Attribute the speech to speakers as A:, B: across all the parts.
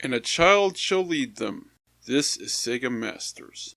A: and a child shall lead them. This is Sega Masters.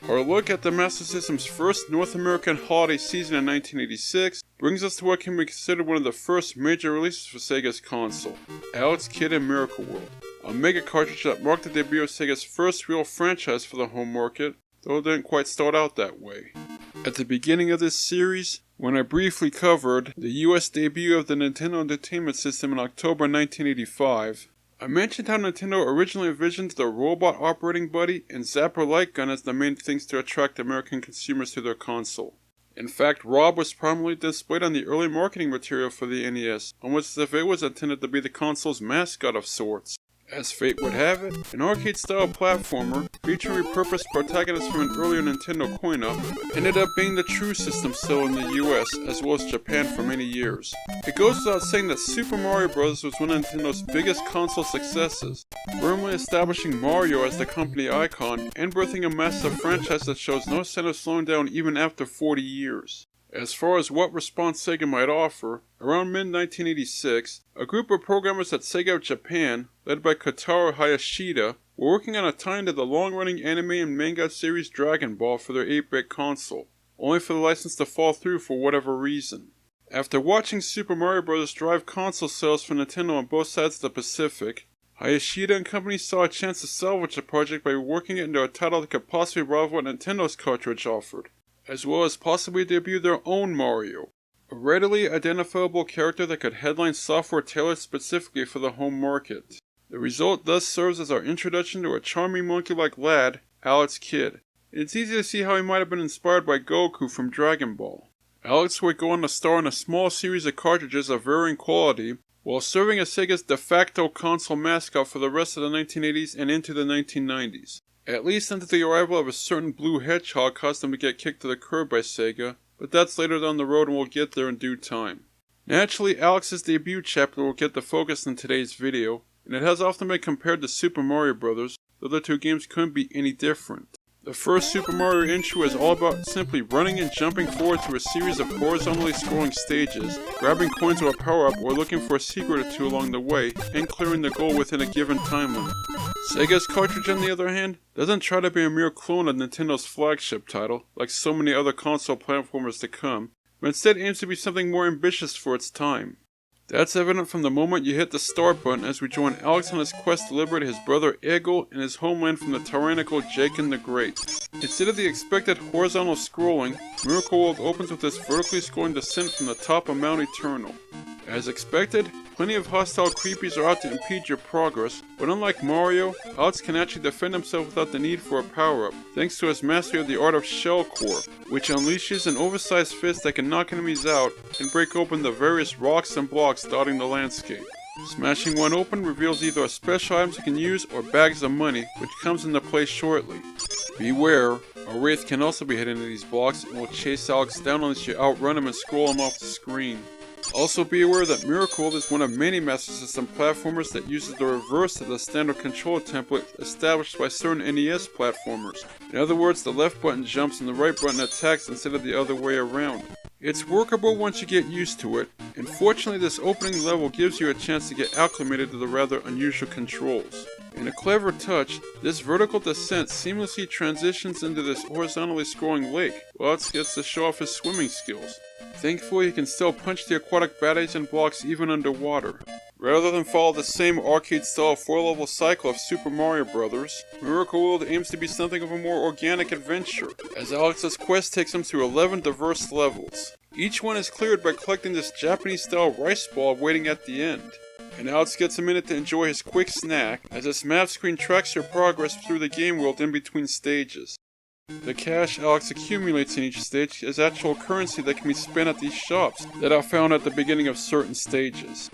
A: Our look at the Master System's first North American holiday season in 1986 brings us to what can be considered one of the first major releases for Sega's console, Alex Kidd in Miracle World, a mega cartridge that marked the debut of Sega's first real franchise for the home market, though it didn't quite start out that way. At the beginning of this series, when I briefly covered the US debut of the Nintendo Entertainment System in October 1985, I mentioned how Nintendo originally envisioned the robot operating buddy and zapper light gun as the main things to attract American consumers to their console. In fact, Rob was prominently displayed on the early marketing material for the NES, almost as if it was intended to be the console's mascot of sorts. As fate would have it, an arcade-style platformer, featuring repurposed protagonists from an earlier Nintendo coin-up, ended up being the true system still in the US, as well as Japan for many years. It goes without saying that Super Mario Bros. Was one of Nintendo's biggest console successes, firmly establishing Mario as the company icon, and birthing a massive franchise that shows no sign of slowing down even after 40 years. As far as what response Sega might offer, around mid-1986, a group of programmers at Sega of Japan, led by Kotaro Hayashida, were working on a tie-in to the long-running anime and manga series Dragon Ball for their 8-bit console, only for the license to fall through for whatever reason. After watching Super Mario Bros. Drive console sales for Nintendo on both sides of the Pacific, Hayashida and company saw a chance to salvage the project by working it into a title that could possibly rival what Nintendo's cartridge offered, as well as possibly debut their own Mario, a readily identifiable character that could headline software tailored specifically for the home market. The result thus serves as our introduction to a charming monkey-like lad, Alex Kidd. It's easy to see how he might have been inspired by Goku from Dragon Ball. Alex would go on to star in a small series of cartridges of varying quality, while serving as Sega's de facto console mascot for the rest of the 1980s and into the 1990s. At least until the arrival of a certain blue hedgehog caused them to get kicked to the curb by Sega, but that's later down the road and we'll get there in due time. Naturally, Alex's debut chapter will get the focus in today's video, and it has often been compared to Super Mario Bros., though the two games couldn't be any different. The first Super Mario intro is all about simply running and jumping forward through a series of horizontally scrolling stages, grabbing coins or a power-up or looking for a secret or two along the way, and clearing the goal within a given time limit. Sega's cartridge, on the other hand, doesn't try to be a mere clone of Nintendo's flagship title, like so many other console platformers to come, but instead aims to be something more ambitious for its time. That's evident from the moment you hit the start button as we join Alex on his quest to liberate his brother Egil and his homeland from the tyrannical Jaken the Great. Instead of the expected horizontal scrolling, Miracle World opens with this vertically scrolling descent from the top of Mount Eternal. As expected, plenty of hostile creepies are out to impede your progress, but unlike Mario, Alex can actually defend himself without the need for a power-up, thanks to his mastery of the art of Shell Core, which unleashes an oversized fist that can knock enemies out and break open the various rocks and blocks dotting the landscape. Smashing one open reveals either a special items you can use or bags of money, which comes into play shortly. Beware, a wraith can also be hidden in these blocks and will chase Alex down unless you outrun him and scroll him off the screen. Also be aware that Miracle World is one of many Master System platformers that uses the reverse of the standard control template established by certain NES platformers. In other words, the left button jumps and the right button attacks instead of the other way around. It's workable once you get used to it, and fortunately this opening level gives you a chance to get acclimated to the rather unusual controls. In a clever touch, this vertical descent seamlessly transitions into this horizontally scrolling lake, while Alex gets to show off his swimming skills. Thankfully, he can still punch the aquatic baddies and blocks even underwater. Rather than follow the same arcade-style 4-level cycle of Super Mario Bros., Miracle World aims to be something of a more organic adventure, as Alex's quest takes him through 11 diverse levels. Each one is cleared by collecting this Japanese-style rice ball waiting at the end. And Alex gets a minute to enjoy his quick snack, as this map screen tracks your progress through the game world in between stages. The cash Alex accumulates in each stage is actual currency that can be spent at these shops that are found at the beginning of certain stages.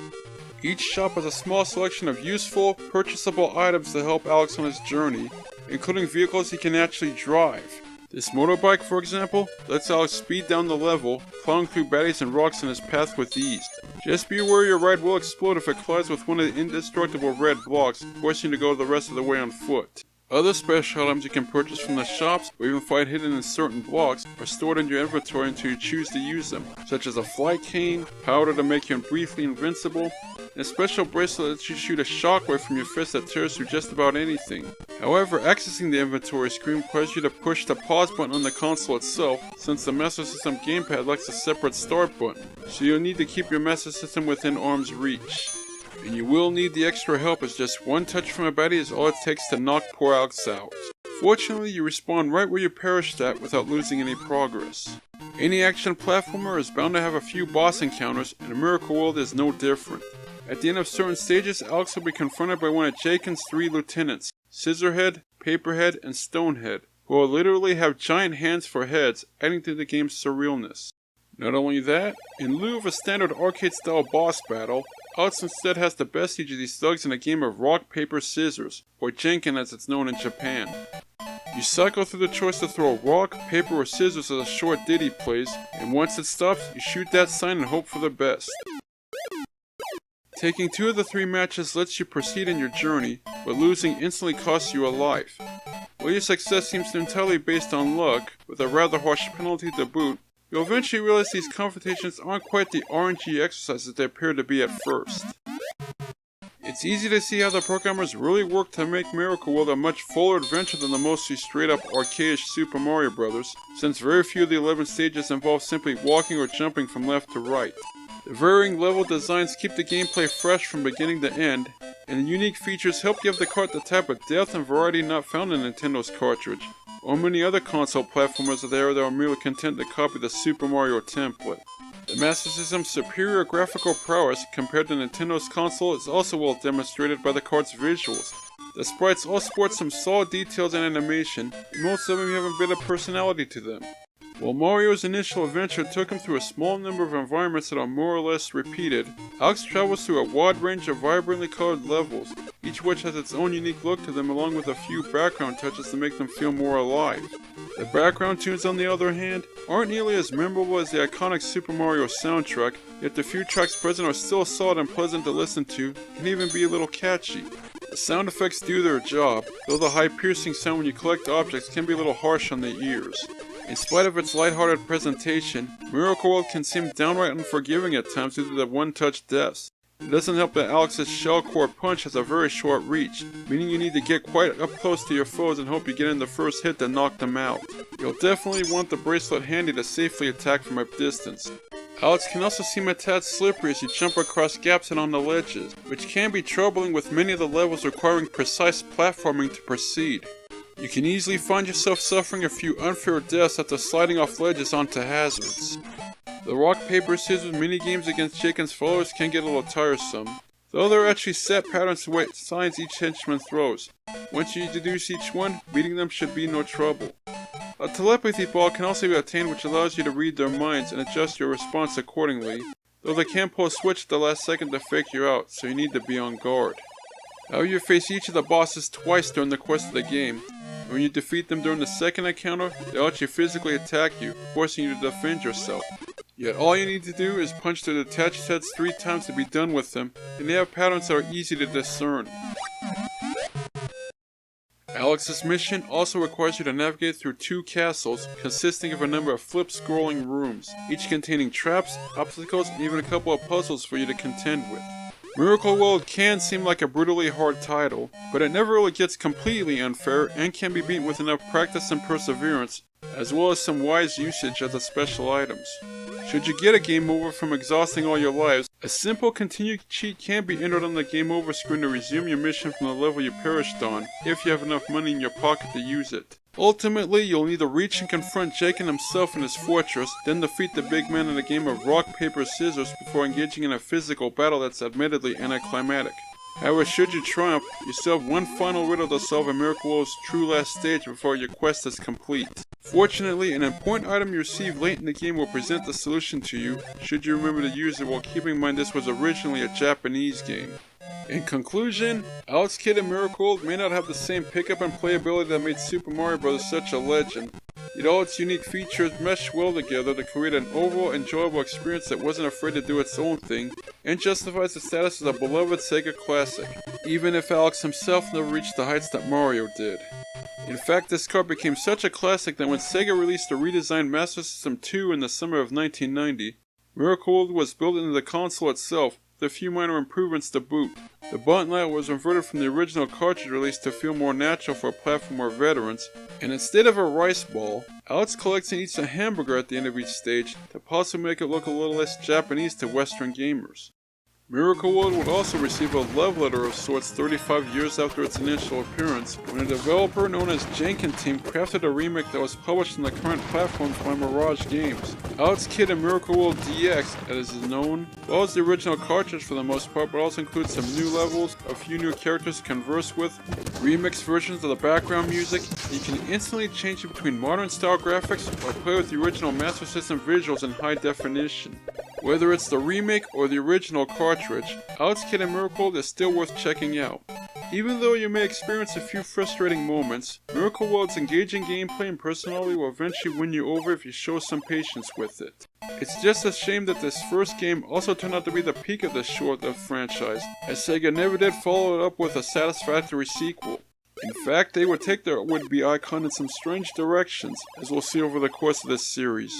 A: Each shop has a small selection of useful, purchasable items to help Alex on his journey, including vehicles he can actually drive. This motorbike, for example, lets Alex speed down the level, plowing through baddies and rocks in his path with ease. Just be aware your ride will explode if it collides with one of the indestructible red blocks, forcing you to go the rest of the way on foot. Other special items you can purchase from the shops or even find hidden in certain blocks are stored in your inventory until you choose to use them, such as a flight cane, powder to make you briefly invincible, and a special bracelet that lets you shoot a shockwave from your fist that tears through just about anything. However, accessing the inventory screen requires you to push the pause button on the console itself, since the Master System gamepad lacks a separate start button, so you'll need to keep your Master System within arm's reach. And you will need the extra help, as just one touch from a baddie is all it takes to knock poor Alex out. Fortunately, you respawn right where you perished at without losing any progress. Any action platformer is bound to have a few boss encounters, and Miracle World is no different. At the end of certain stages, Alex will be confronted by one of Jaken's 3 lieutenants, Scissorhead, Paperhead, and Stonehead, who will literally have giant hands for heads, adding to the game's surrealness. Not only that, in lieu of a standard arcade-style boss battle, Alex instead has to best each of these thugs in a game of rock, paper, scissors, or Jenkin as it's known in Japan. You cycle through the choice to throw rock, paper, or scissors as a short ditty plays, and once it stops, you shoot that sign and hope for the best. Taking 2 of the 3 matches lets you proceed in your journey, but losing instantly costs you a life. While your success seems entirely based on luck, with a rather harsh penalty to boot, you'll eventually realize these confrontations aren't quite the RNG exercises they appear to be at first. It's easy to see how the programmers really worked to make Miracle World a much fuller adventure than the mostly straight-up archaic Super Mario Bros., since very few of the 11 stages involve simply walking or jumping from left to right. The varying level designs keep the gameplay fresh from beginning to end, and the unique features help give the cart the type of depth and variety not found in Nintendo's cartridge, or many other console platformers of the era that are merely content to copy the Super Mario template. The Master System's superior graphical prowess compared to Nintendo's console is also well demonstrated by the cart's visuals. The sprites all sport some solid details and animation, and most of them have a bit of personality to them. While Mario's initial adventure took him through a small number of environments that are more or less repeated, Alex travels through a wide range of vibrantly colored levels, each of which has its own unique look to them, along with a few background touches to make them feel more alive. The background tunes, on the other hand, aren't nearly as memorable as the iconic Super Mario soundtrack, yet the few tracks present are still solid and pleasant to listen to, and can even be a little catchy. The sound effects do their job, though the high piercing sound when you collect objects can be a little harsh on the ears. In spite of its lighthearted presentation, Miracle World can seem downright unforgiving at times due to the one-touch deaths. It doesn't help that Alex's shell core punch has a very short reach, meaning you need to get quite up close to your foes and hope you get in the first hit to knock them out. You'll definitely want the bracelet handy to safely attack from a distance. Alex can also seem a tad slippery as you jump across gaps and on the ledges, which can be troubling with many of the levels requiring precise platforming to proceed. You can easily find yourself suffering a few unfair deaths after sliding off ledges onto hazards. The rock, paper, scissors minigames against Jaken's followers can get a little tiresome, though there are actually set patterns to what signs each henchman throws. Once you deduce each one, beating them should be no trouble. A telepathy ball can also be obtained, which allows you to read their minds and adjust your response accordingly, though they can pull a switch at the last second to fake you out, so you need to be on guard. However, you face each of the bosses twice during the course of the game. When you defeat them during the second encounter, they'll actually physically attack you, forcing you to defend yourself. Yet all you need to do is punch their detached heads 3 times to be done with them, and they have patterns that are easy to discern. Alex's mission also requires you to navigate through 2 castles, consisting of a number of flip-scrolling rooms, each containing traps, obstacles, and even a couple of puzzles for you to contend with. Miracle World can seem like a brutally hard title, but it never really gets completely unfair and can be beaten with enough practice and perseverance, as well as some wise usage of the special items. Should you get a game over from exhausting all your lives, a simple continue cheat can be entered on the game over screen to resume your mission from the level you perished on, if you have enough money in your pocket to use it. Ultimately, you'll need to reach and confront Jaken himself in his fortress, then defeat the big man in a game of rock, paper, scissors before engaging in a physical battle that's admittedly anticlimactic. However, should you triumph, you still have one final riddle to solve in Miracle World's true last stage before your quest is complete. Fortunately, an important item you receive late in the game will present the solution to you, should you remember to use it while keeping in mind this was originally a Japanese game. In conclusion, Alex Kidd in Miracle World may not have the same pickup and playability that made Super Mario Bros. Such a legend, Yet all its unique features meshed well together to create an overall enjoyable experience that wasn't afraid to do its own thing, and justifies its status as a beloved Sega classic, even if Alex himself never reached the heights that Mario did. In fact, this card became such a classic that when Sega released a redesigned Master System 2 in the summer of 1990, Miracle World was built into the console itself, with a few minor improvements to boot. The button layout was inverted from the original cartridge release to feel more natural for a platform or veterans, and instead of a rice ball, Alex collects and eats a hamburger at the end of each stage to possibly make it look a little less Japanese to Western gamers. Miracle World would also receive a love letter of sorts 35 years after its initial appearance, when a developer known as Jenkins Team crafted a remake that was published on the current platforms by Mirage Games. Alex Kidd in Miracle World DX, as is known, follows the original cartridge for the most part, but also includes some new levels, a few new characters to converse with, remixed versions of the background music. You can instantly change it between modern style graphics or play with the original Master System visuals in high definition. Whether it's the remake or the original cartridge, Alex Kidd in Miracle World is still worth checking out. Even though you may experience a few frustrating moments, Miracle World's engaging gameplay and personality will eventually win you over if you show some patience with it. It's just a shame that this first game also turned out to be the peak of this short-lived franchise, as Sega never did follow it up with a satisfactory sequel. In fact, they would take their would-be icon in some strange directions, as we'll see over the course of this series.